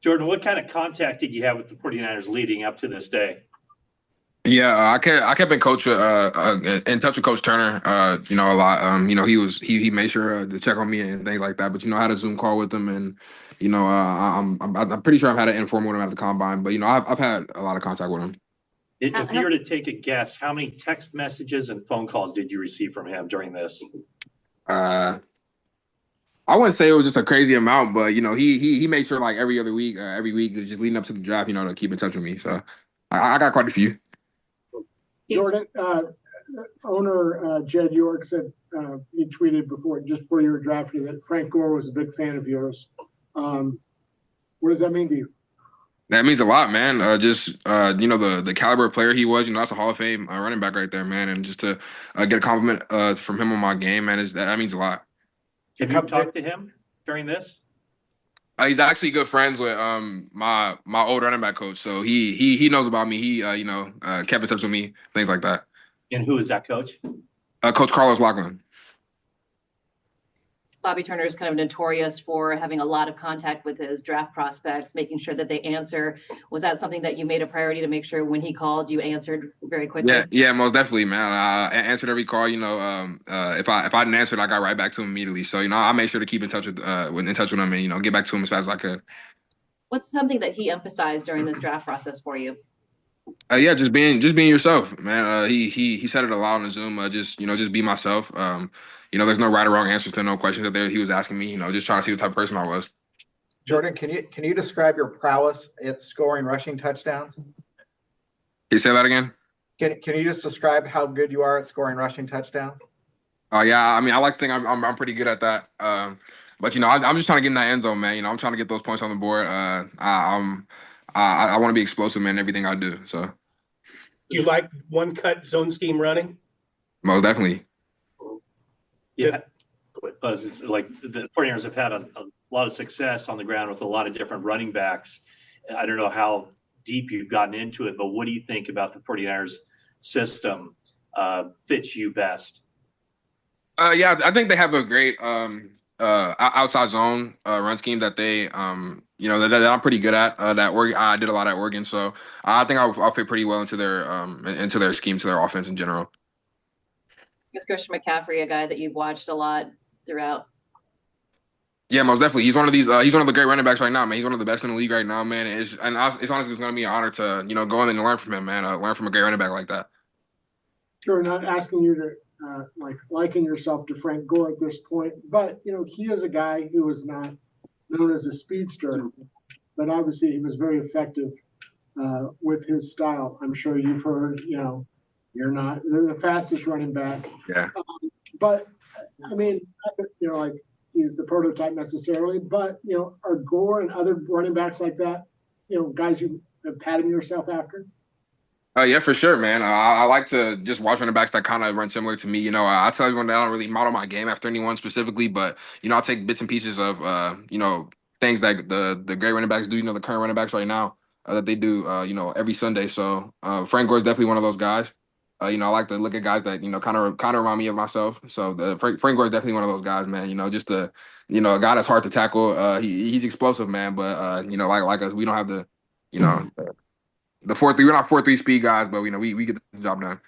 Jordan, what kind of contact did you have with the 49ers leading up to this day? Yeah, I kept in touch with Coach Turner, a lot. He made sure to check on me and things like that. But I had a Zoom call with him, and I'm pretty sure I've had an informal with him at the combine. But I've had a lot of contact with him. If you were to take a guess, how many text messages and phone calls did you receive from him during this? Uh, I wouldn't say it was just a crazy amount, but he made sure like every week, just leading up to the draft, to keep in touch with me. So I got quite a few. Jordan, owner Jed York said he tweeted just before you were drafted that Frank Gore was a big fan of yours. What does that mean to you? That means a lot, man. The caliber of player he was. That's a Hall of Fame running back right there, man. And just to get a compliment from him on my game, man, that means a lot. Have you talked to him during this? He's actually good friends with my old running back coach, so he knows about me. He kept in touch with me, things like that. And who is that coach? Coach Carlos Loughlin. Bobby Turner is kind of notorious for having a lot of contact with his draft prospects, making sure that they answer. Was that something that you made a priority to make sure when he called, you answered very quickly? Yeah, most definitely, man. I answered every call. If I didn't answer it, I got right back to him immediately. So I made sure to keep in touch with him and get back to him as fast as I could. What's something that he emphasized during this draft process for you? Yeah, just being yourself, man. He said it a lot on the Zoom. Just be myself. There's no right or wrong answers to no questions that he was asking me. Just trying to see what type of person I was. Jordan, can you describe your prowess at scoring rushing touchdowns? Can you say that again? Can you just describe how good you are at scoring rushing touchdowns? Oh yeah, I mean, I like to think I'm pretty good at that. But I'm just trying to get in that end zone, man. I'm trying to get those points on the board. I want to be explosive, man, in everything I do. So, do you like one cut zone scheme running? Most definitely. Yeah, it's like the 49ers have had a lot of success on the ground with a lot of different running backs. I don't know how deep you've gotten into it, but what do you think about the 49ers system fits you best? Yeah, I think they have a great outside zone run scheme that they that I'm pretty good at. I did a lot at Oregon, so I think I'll fit pretty well into their scheme, to their offense in general. Is Christian McCaffrey a guy that you've watched a lot throughout? Yeah, most definitely. He's one of the great running backs right now, man. He's one of the best in the league right now, man. It's honestly going to be an honor to go in and learn from him, man. Learn from a great running back like that. Sure, not asking you to liken yourself to Frank Gore at this point, but he is a guy who was not known as a speedster, but obviously he was very effective with his style. I'm sure you've heard, you're not the fastest running back. Yeah. But I mean, he's the prototype necessarily, but are Gore and other running backs like that, guys you have patted yourself after? Yeah, for sure, man. I like to just watch running backs that kind of run similar to me. I tell everyone that I don't really model my game after anyone specifically, but I'll take bits and pieces of things that the great running backs do. The current running backs right now that they do every Sunday. So Frank Gore is definitely one of those guys. I like to look at guys that kind of remind me of myself. So Frank Gore is definitely one of those guys, man. Just a guy that's hard to tackle. He's explosive, man. But like us, we don't have the 4-3. We're not 4-3 speed guys, but we get the job done.